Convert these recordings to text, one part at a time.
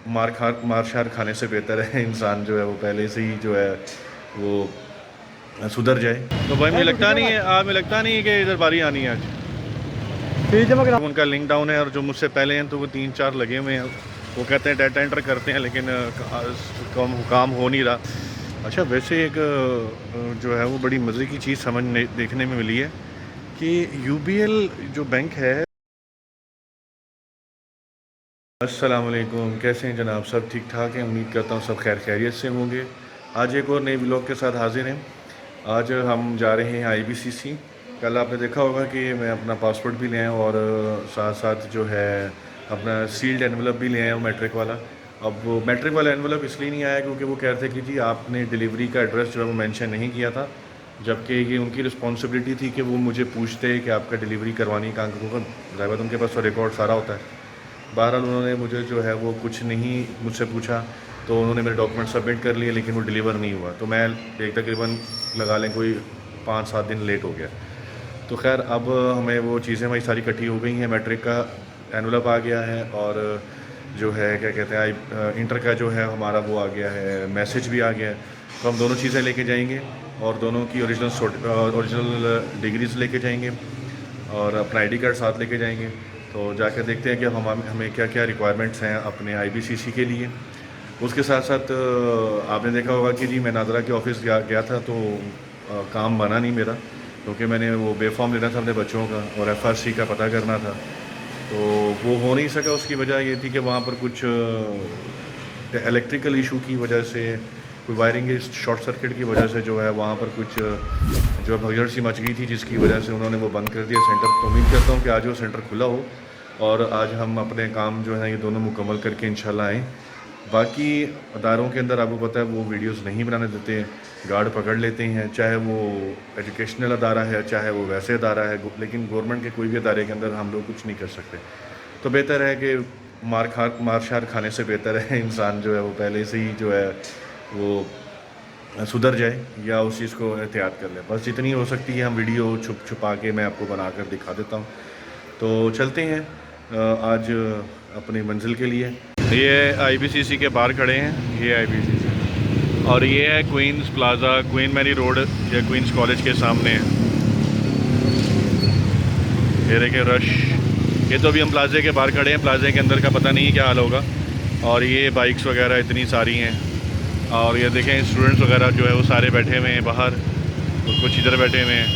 मार शार खाने से बेहतर है इंसान जो है वो पहले से ही जो है वो सुधर जाए। तो भाई मुझे लगता नहीं है, आज मुझे लगता नहीं है कि इधर बारी आनी है आज। उनका लिंक डाउन है और जो मुझसे पहले हैं तो वो 3-4 लगे हुए हैं। वो कहते हैं डाटा एंटर करते हैं लेकिन काम हो नहीं रहा। अच्छा वैसे एक जो है वो बड़ी मज़े की चीज़ देखने में मिली है कि यूबीएल जो बैंक है। अस्सलाम वालेकुम, कैसे हैं जनाब? सब ठीक ठाक हैं? उम्मीद करता हूँ सब खैर खैरियत से होंगे। आज एक और नए व्लॉग के साथ हाजिर हैं। आज हम जा रहे हैं आईबीसीसी। कल आपने देखा होगा कि मैं अपना पासपोर्ट भी ले आया और साथ साथ जो है अपना सील्ड एनवलप भी ले आया हूँ, मैट्रिक वाला। अब वो मैट्रिक वाला एनवलप इसलिए नहीं आया क्योंकि वो कह रहे थे कि जी आपने डिलीवरी का एड्रेस जो है वो मेंशन नहीं किया था, जबकि ये उनकी रिस्पॉन्सिबिलिटी थी कि वो मुझे पूछते कि आपका डिलीवरी करवानी कहाँ को। ज़ाहिर उनके पास तो रिकॉर्ड सारा होता है। बहरहाल उन्होंने मुझे जो है वो कुछ नहीं मुझसे पूछा, तो उन्होंने मेरे डॉक्यूमेंट सबमिट कर लिए लेकिन वो डिलीवर नहीं हुआ। तो मैं एक तकरीबन लगा लें कोई 5-7 दिन लेट हो गया। तो खैर अब हमें वो चीज़ें हमारी सारी इकट्ठी हो गई हैं। मैट्रिक का एनवलप आ गया है और जो है क्या कहते हैं इंटर का जो है हमारा वो आ गया है, मैसेज भी आ गया है। तो हम दोनों चीज़ें लेके जाएंगे और दोनों की ओरिजिनल डिग्रीज लेके जाएंगे और अपना आईडी कार्ड साथ लेके जाएंगे। तो जाकर देखते हैं कि हमें क्या क्या रिक्वायरमेंट्स हैं अपने आईबीसीसी के लिए। उसके साथ साथ आपने देखा होगा कि जी मैं नादरा के ऑफिस गया था तो काम बना नहीं मेरा, क्योंकि मैंने वो बेफॉर्म लेना था अपने बच्चों का और एफआरसी का पता करना था, तो वो हो नहीं सका। उसकी वजह ये थी कि वहाँ पर कुछ इलेक्ट्रिकल इशू की वजह से, कोई वायरिंग के शॉर्ट सर्किट की वजह से जो है वहाँ पर कुछ जो भगदड़ सी मच गई थी, जिसकी वजह से उन्होंने वो बंद कर दिया सेंटर। तो उम्मीद करता हूँ कि आज वो सेंटर खुला हो और आज हम अपने काम जो है ये दोनों मुकम्मल करके इंशाल्लाह आएँ। बाकी अदारों के अंदर आपको पता है वो वीडियोस नहीं बनाने देते, गार्ड पकड़ लेते हैं, चाहे वो एजुकेशनल अदारा है चाहे वो वैसे अदारा है। लेकिन गवर्नमेंट के कोई भी अदारे के अंदर हम लोग कुछ नहीं कर सकते। तो बेहतर है कि मार शार खाने से बेहतर है इंसान जो है वो पहले से ही जो है वो सुधर जाए या उस चीज़ को एहतियात कर ले। बस जितनी हो सकती है हम वीडियो छुपा के मैं आपको बनाकर दिखा देता हूँ। तो चलते हैं आज अपनी मंजिल के लिए। ये आईबीसीसी के बाहर खड़े हैं, ये आईबीसीसी और ये है Queens Plaza, Queen Mary Road या क्वींस कॉलेज के सामने है। ये देखिए रश। ये तो अभी हम प्लाज़े के बाहर खड़े हैं, प्लाज़े के अंदर का पता नहीं क्या हाल होगा। और ये बाइक्स वगैरह इतनी सारी हैं और ये देखें स्टूडेंट्स वगैरह जो है वो सारे बैठे हुए हैं बाहर, कुछ इधर बैठे हुए हैं।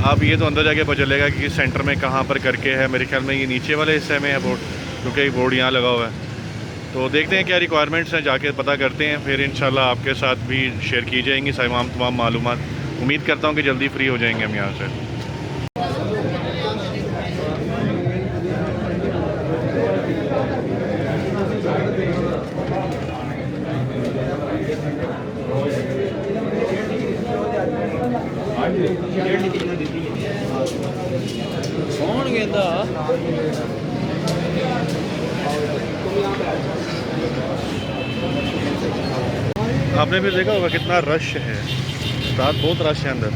अब ये तो अंदर जाके पता चलेगा कि सेंटर में कहाँ पर करके है। मेरे ख्याल में ये नीचे वाले हिस्से में है बोर्ड, क्योंकि बोर्ड यहाँ लगा हुआ है। तो देखते हैं क्या रिक्वायरमेंट्स हैं, जाके पता करते हैं, फिर इंशाल्लाह आपके साथ भी शेयर की जाएंगी तमाम मालूमात। उम्मीद करता हूँ कि जल्दी फ्री हो जाएंगे हम यहाँ से। कौन कहता आपने भी देखा होगा कितना रश है, रात बहुत रश है अंदर।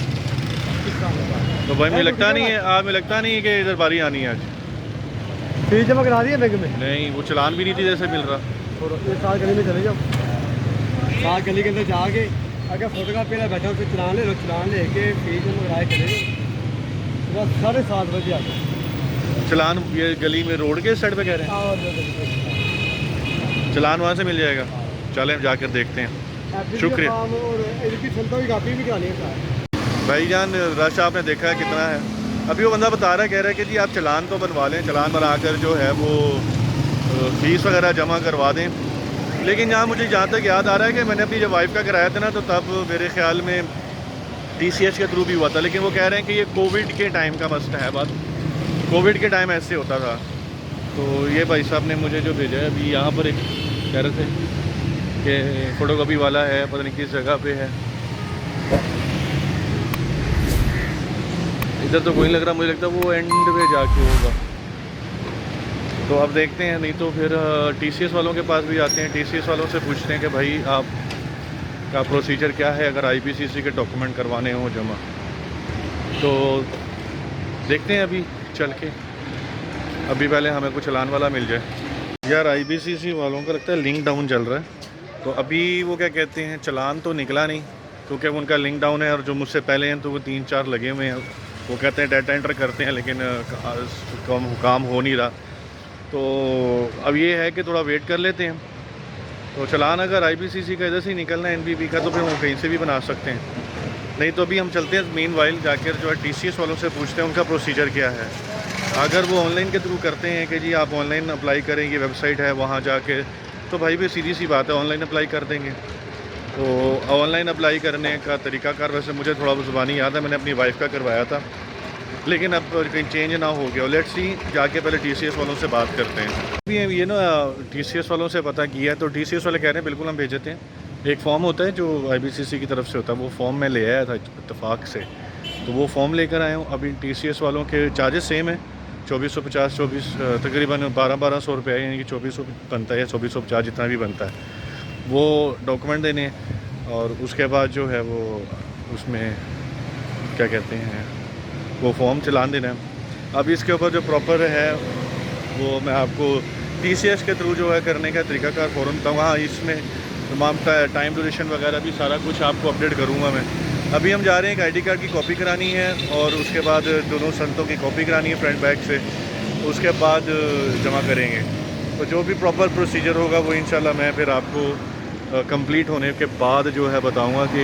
तो भाई मुझे लगता नहीं है, आज मुझे लगता नहीं है कि इधर बारी आनी है आज। फीस जमा करा दी है बैंक में? नहीं, वो चलान भी नहीं थी जैसे मिल रहा। और ये साथ गली में चले जाओ, साथ गली के अंदर जाके अगर फोटोग्राफी पहले बैठा फिर चलान ले लो, चलान लेके फीस जमा कराए चले जाओ। सुबह 7:30 बजे आते चलान ये गली में रोड के साइड पे कह रहे हैं, चलान वहाँ से मिल जाएगा। चलें जाकर देखते हैं। शुक्रिया। और इनकी संता की कापी भी करानी है। भाईजान रश आपने देखा है कितना है। अभी वो बंदा बता रहा है, कह रहा है कि जी आप चलान तो बनवा लें, चलान बनाकर जो है वो फीस वगैरह जमा करवा दें। लेकिन यहाँ मुझे जहाँ तक याद आ रहा है कि मैंने अपनी जब वाइफ का कराया था ना, तो तब मेरे ख्याल में टीसीएस के थ्रू भी हुआ था। लेकिन वो कह रहे हैं कि ये कोविड के टाइम का मसला है, बात कोविड के टाइम ऐसे होता था। तो ये भाई साहब ने मुझे जो भेजा है, अभी यहाँ पर एक कह रहे थे कि फ़ोटोकॉपी वाला है, पता नहीं किस जगह पे है। इधर तो कोई लग रहा, मुझे लगता है वो एंड पे जाके होगा। तो अब देखते हैं, नहीं तो फिर टीसीएस वालों के पास भी जाते हैं, टीसीएस वालों से पूछते हैं कि भाई आप का प्रोसीजर क्या है अगर आईपीसीसी के डॉक्यूमेंट करवाने हों जमा। तो देखते हैं अभी चल के, अभी पहले हमें कुछ चलान वाला मिल जाए। यार आईबीसीसी वालों का लगता है लिंक डाउन चल रहा है, तो अभी वो क्या कहते हैं, चलान तो निकला नहीं क्योंकि उनका लिंक डाउन है, और जो मुझसे पहले हैं तो वो 3-4 लगे हुए हैं, वो कहते हैं डाटा एंटर करते हैं लेकिन काम हो नहीं रहा। तो अब ये है कि थोड़ा वेट कर लेते हैं। तो चलान अगर आईबीसीसी का इधर से ही निकलना है, एनबीबी का, तो फिर वो कहीं से भी बना सकते हैं। नहीं तो अभी हम चलते हैं मेन वाइल जाकर जो है टीसीएस वालों से पूछते हैं उनका प्रोसीजर क्या है। अगर वो ऑनलाइन के थ्रू करते हैं कि जी आप ऑनलाइन अप्लाई करें, ये वेबसाइट है वहाँ जाके, तो भाई भी सीधी सी बात है, ऑनलाइन अप्लाई कर देंगे। तो ऑनलाइन अप्लाई करने का तरीकाकार वैसे मुझे थोड़ा ज़ुबानी याद है, मैंने अपनी वाइफ का करवाया था, लेकिन अब कहीं चेंज ना हो गया। लेट्स सी, जाके पहले टीसीएस वालों से बात करते हैं। अभी ये ना टीसीएस वालों से पता किया है, तो टीसीएस वाले कह रहे हैं बिल्कुल हम भेज देते हैं। एक फ़ॉर्म होता है जो आईबीसीसी की तरफ से होता है, वो फॉर्म मैं ले आया था इत्तेफाक से, तो वो फॉर्म लेकर आया हूँ। अभी टीसीएस वालों के चार्जेस सेम है, 2450 तकरीबन 1200 रुपये है, यानी कि 2400 बनता है या 2450 जितना भी बनता है, वो डॉक्यूमेंट देने हैं। और उसके बाद जो है वो उसमें क्या कहते हैं, वो फॉर्म चलान देना है। अब इसके ऊपर जो प्रॉपर है वो मैं आपको टीसीएस के थ्रू जो है करने का तरीकाकार फ़ौरन बताऊँगा। हाँ, इसमें तमाम टाइम ड्यूरेशन वगैरह भी सारा कुछ आपको अपडेट करूँगा मैं। अभी हम जा रहे हैं, एक आईडी कार्ड की कॉपी करानी है और उसके बाद दोनों संतों की कॉपी करानी है फ्रंट बैक से, उसके बाद जमा करेंगे। तो जो भी प्रॉपर प्रोसीजर होगा वो इंशाल्लाह मैं फिर आपको कंप्लीट होने के बाद जो है बताऊंगा कि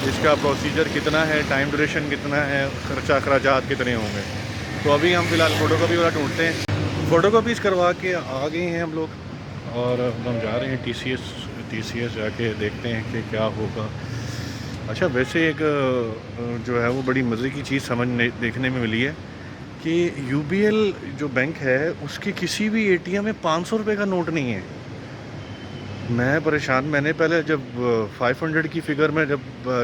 इसका प्रोसीजर कितना है, टाइम ड्यूरेशन कितना है, खर्चा अखराजात कितने होंगे। तो अभी हम फ़िलहाल फ़ोटोकॉपी वाला ढूंढते हैं। फ़ोटोकॉपीज़ करवा के आ गए हैं हम लोग और हम जा रहे हैं टीसीएस जाके देखते हैं कि क्या होगा। अच्छा, वैसे एक जो है वो बड़ी मज़े की चीज़ देखने में मिली है कि यूबीएल जो बैंक है उसके किसी भी एटीएम में 500 रुपये का नोट नहीं है। मैं परेशान, मैंने पहले जब 500 की फ़िगर में जब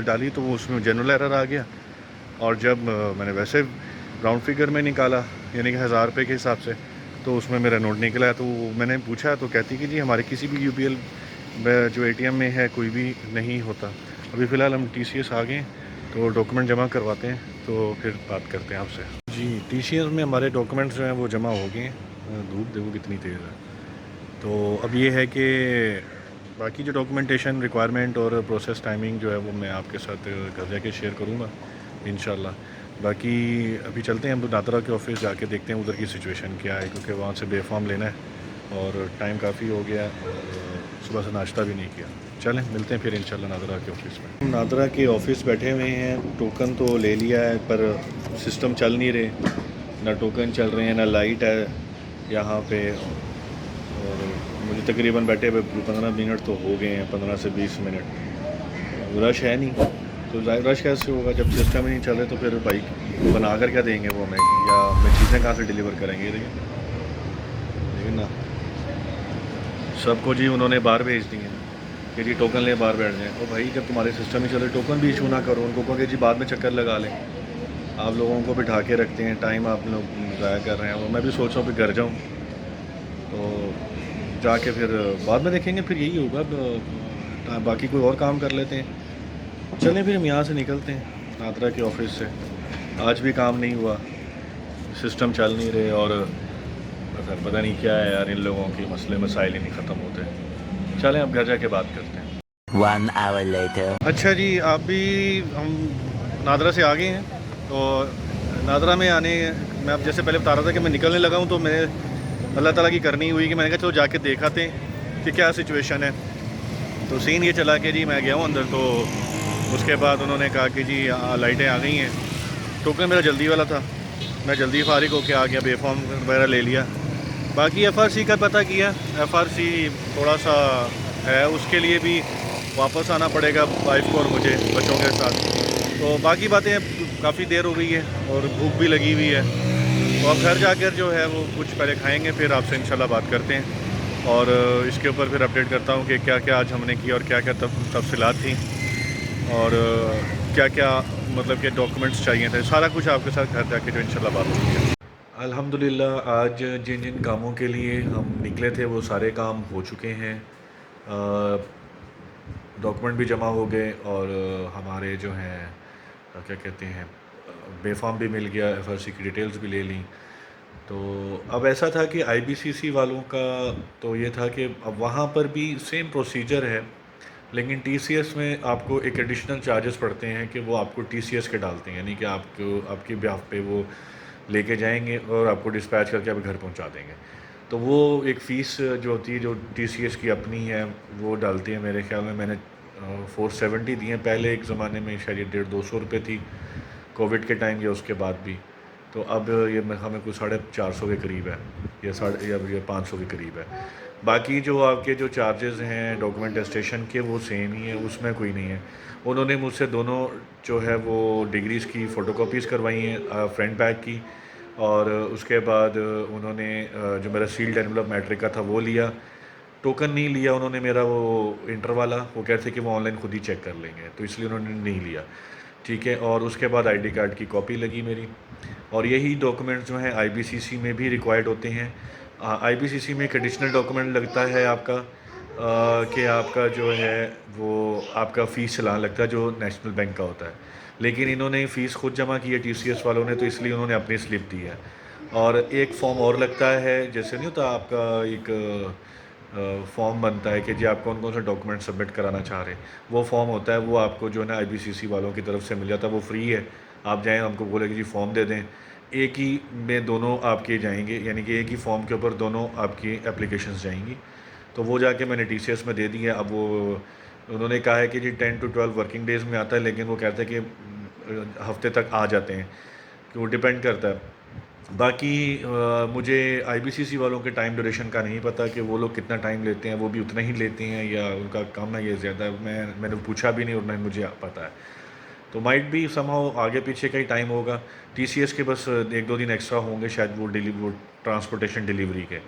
डाली तो वो उसमें जनरल एरर आ गया, और जब मैंने वैसे राउंड फिगर में निकाला यानी कि 1000 रुपये के हिसाब से, तो उसमें मेरा नोट निकला। तो मैंने पूछा तो कहती कि जी हमारे किसी भी यूबीएल जो एटीएम में है कोई भी नहीं होता। अभी फ़िलहाल हम टीसीएस आ गए, तो डॉक्यूमेंट जमा करवाते हैं, तो फिर बात करते हैं आपसे। जी, टीसीएस में हमारे डॉक्यूमेंट्स जो हैं वो जमा हो गए हैं। धूप देखो कितनी तेज़ है। तो अब ये है कि बाकी जो डॉक्यूमेंटेशन रिक्वायरमेंट और प्रोसेस टाइमिंग जो है वो मैं आपके साथ घर जाके शेयर करूँगा इंशाल्लाह। बाकी अभी चलते हैं हम नादरा के ऑफिस, जाके देखते हैं उधर की सिचुएशन क्या है, क्योंकि वहाँ से बेफॉर्म लेना है और टाइम काफ़ी हो गया और सुबह से नाश्ता भी नहीं किया। चलें, मिलते हैं फिर इंशाल्लाह नादरा के ऑफिस में। नादरा के ऑफिस बैठे हुए हैं, टोकन तो ले लिया है पर सिस्टम चल नहीं रहे, ना टोकन चल रहे हैं ना लाइट है यहाँ पे, और मुझे तकरीबन बैठे हुए 15 मिनट तो हो गए हैं, 15 से 20 मिनट। रश है नहीं, तो रश कैसे होगा जब सिस्टम ही नहीं चल रहे, तो फिर बाइक बना कर क्या देंगे वो हमें, या हमें चीज़ें कहाँ से डिलीवर करेंगे। लेकिन ना सबको जी उन्होंने बाहर भेज दी हैं कि जी टोकन ले बाहर बैठ जाएँ। तो भाई जब तुम्हारे सिस्टम ही चल रहे, टोकन भी इशू ना करो, उनको कहो कि जी बाद में चक्कर लगा लें। आप लोगों को बिठा के रखते हैं, टाइम आप लोग ज़ाया कर रहे हैं। और मैं भी सोच रहा हूँ कि घर जाऊँ, तो जाके फिर बाद में देखेंगे, फिर यही होगा, बाकी कोई और काम कर लेते हैं। चलें फिर हम यहाँ से निकलते हैं नादरा के ऑफिस से। आज भी काम नहीं हुआ, सिस्टम चल नहीं रहे, और पता नहीं क्या है यार, इन लोगों के मसले मसाइल ही नहीं ख़त्म होते। चलें अब घर जाके बात करते हैं। 1 hour later. अच्छा जी, आप भी हम नादरा से आ गए हैं। तो नादरा में आने, मैं अब जैसे पहले बता रहा था कि मैं निकलने लगा हूँ, तो मैं अल्लाह ताला की करनी हुई कि मैंने कहा चलो जाके देखाते हैं कि क्या सिचुएशन है। तो सीन ये चला कि जी मैं गया हूँ अंदर, तो उसके बाद उन्होंने कहा कि जी लाइटें आ गई हैं। टोकन मेरा जल्दी वाला था, मैं जल्दी फारिग होके आ गया, बेफॉर्म वगैरह ले लिया। बाकी एफआरसी का पता किया, एफआरसी थोड़ा सा है, उसके लिए भी वापस आना पड़ेगा वाइफ को और मुझे बच्चों के साथ। तो बाकी बातें काफ़ी देर हो गई है और भूख भी लगी हुई है, तो अब घर जाकर जो है वो कुछ पहले खाएंगे, फिर आपसे इंशाल्लाह बात करते हैं और इसके ऊपर फिर अपडेट करता हूँ कि क्या क्या आज हमने किया और क्या क्या तफसीलात थी और क्या क्या मतलब कि डॉक्यूमेंट्स चाहिए थे, सारा कुछ आपके साथ घर जाके जो इंशाल्लाह बात होगी। अल्हम्दुलिल्लाह आज जिन जिन कामों के लिए हम निकले थे वो सारे काम हो चुके हैं। डॉक्यूमेंट भी जमा हो गए और हमारे जो हैं क्या कहते हैं बेफार्म भी मिल गया, एफआरसी की डिटेल्स भी ले ली। तो अब ऐसा था कि आईबीसीसी वालों का तो ये था कि अब वहाँ पर भी सेम प्रोसीजर है, लेकिन टीसीएस में आपको एक एडिशनल चार्जेस पड़ते हैं कि वो आपको टीसीएस के डालते हैं, यानी कि आपको आपकी ब्याह पे वो लेके जाएंगे और आपको डिस्पैच करके आपके घर पहुंचा देंगे। तो वो एक फ़ीस जो होती है जो टीसीएस की अपनी है वो डालती है। मेरे ख्याल में मैंने 470 दिए पहले, एक ज़माने में शायद ये 150-200 रुपये थी कोविड के टाइम या उसके बाद भी। तो अब ये हमें कुछ 450 के करीब है या ये 500 के करीब है। बाकी जो आपके जो चार्जेस हैं डॉक्यूमेंटेशन के वो सेम ही है, उसमें कोई नहीं है। उन्होंने मुझसे दोनों जो है वो डिग्रीज़ की फ़ोटोकॉपीज़ करवाई हैं फ्रंट बैक की, और उसके बाद उन्होंने जो मेरा सील्ड एनवलप मैट्रिक का था वो लिया। टोकन नहीं लिया उन्होंने मेरा वो इंटर वाला, वो कहते कि वो ऑनलाइन खुद ही चेक कर लेंगे, तो इसलिए उन्होंने नहीं लिया। ठीक है, और उसके बाद आईडी कार्ड की कॉपी लगी मेरी, और यही डॉक्यूमेंट्स जो हैं आईबीसीसी में भी रिक्वायर्ड होते हैं। आईबीसीसी में एक एडिशनल डॉक्यूमेंट लगता है आपका कि आपका जो है वो आपका फ़ीस चलान लगता है जो नेशनल बैंक का होता है, लेकिन इन्होंने फ़ीस खुद जमा की है टीसीएस वालों ने, तो इसलिए उन्होंने अपनी स्लिप दी है। और एक फ़ॉर्म और लगता है, जैसे नहीं होता आपका एक फॉर्म बनता है कि जी आप कौन कौन से डॉक्यूमेंट सबमिट कराना चाह रहे हैं, वो फॉर्म होता है, वो आपको जो है ना आईबीसीसी वालों की तरफ से मिल जाता है, वो फ्री है। आप जाएँ, हमको बोले कि जी फॉर्म दे दें, एक ही में दोनों आपके जाएंगे, यानी कि एक ही फॉर्म के ऊपर दोनों आपकी एप्लीकेशंस जाएंगी। तो वो जाके मैंने टीसीएस में दे दी है। अब वो उन्होंने कहा है कि जी 10 to 12 वर्किंग डेज़ में आता है, लेकिन वो कहते हैं कि हफ्ते तक आ जाते हैं, कि वो डिपेंड करता है। बाकी मुझे आईबीसीसी वालों के टाइम ड्यूरेशन का नहीं पता कि वो लोग कितना टाइम लेते हैं, वो भी उतना ही लेते हैं या उनका कम है या ज़्यादा, मैंने पूछा भी नहीं और ना मुझे पता है। तो माइट भी समहाउ आगे पीछे का ही टाइम होगा। टीसीएस के बस 1-2 दिन एक्स्ट्रा होंगे शायद वो ट्रांसपोर्टेशन डिलीवरी के।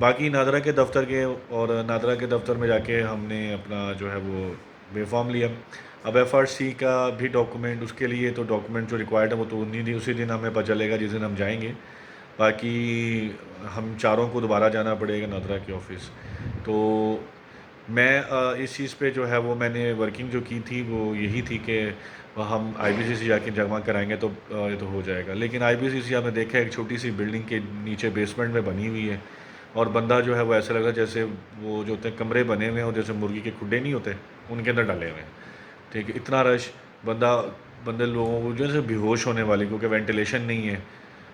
बाकी नादरा के दफ़्तर के, और नादरा के दफ़्तर में जाके हमने अपना जो है वो बेफॉर्म लिया। अब एफआरसी का भी डॉक्यूमेंट, उसके लिए तो डॉक्यूमेंट जो रिक्वायर्ड है वो तो उसी दिन हमें पता चलेगा जिस दिन हम जाएंगे। बाकी हम चारों को दोबारा जाना पड़ेगा नादरा के ऑफ़िस। तो मैं इस चीज़ पे जो है वो मैंने वर्किंग जो की थी वो यही थी कि हम आईबीसीसी जाके जमा कराएंगे तो ये तो हो जाएगा। लेकिन आईबीसीसी आपने देखा है एक छोटी सी बिल्डिंग के नीचे बेसमेंट में बनी हुई है, और बंदा जो है वो ऐसा लग रहा है जैसे वो जो होते हैं कमरे बने हुए हैं और जैसे मुर्गी के खुड्डे नहीं होते उनके अंदर डाले हुए हैं। ठीक है, इतना रश, बंदे लोगों को जो है बेहोश होने वाली, क्योंकि वेंटिलेशन नहीं है,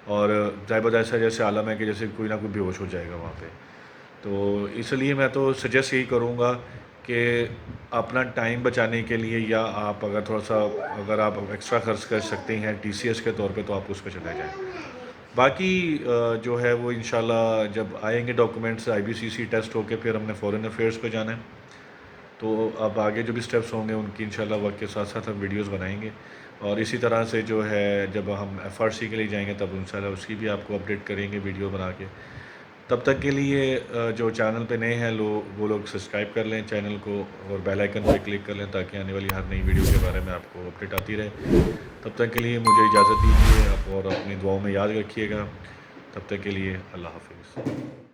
और ज़ाहिर ऐसा जैसे आलम है कि जैसे कोई ना कोई बेहोश हो जाएगा वहाँ पे। तो इसलिए मैं तो सजेस्ट यही करूँगा कि अपना टाइम बचाने के लिए, या आप अगर थोड़ा सा अगर आप एक्स्ट्रा खर्च कर सकते हैं टीसीएस के तौर पे, तो आप उस पर चले जाएँ। बाकी जो है वो इंशाल्लाह जब आएंगे डॉक्यूमेंट्स आईबीसीसी टेस्ट होके, फिर हमने फॉरेन अफेयर्स पे जाना है। तो अब आगे जो भी स्टेप्स होंगे उनकी इंशाल्लाह वक्त के साथ साथ हम वीडियोस बनाएंगे, और इसी तरह से जो है जब हम एफआरसी के लिए जाएंगे तब इंशाल्लाह उसकी भी आपको अपडेट करेंगे वीडियो बना के। तब तक के लिए जो चैनल पे नए हैं वो लोग सब्सक्राइब कर लें चैनल को, और बेल आइकन पे क्लिक कर लें ताकि आने वाली हर नई वीडियो के बारे में आपको अपडेट आती रहे। तब तक के लिए मुझे इजाज़त दीजिए, और अपनी दुआओं में याद रखिएगा। तब तक के लिए अल्लाह हाफिज़।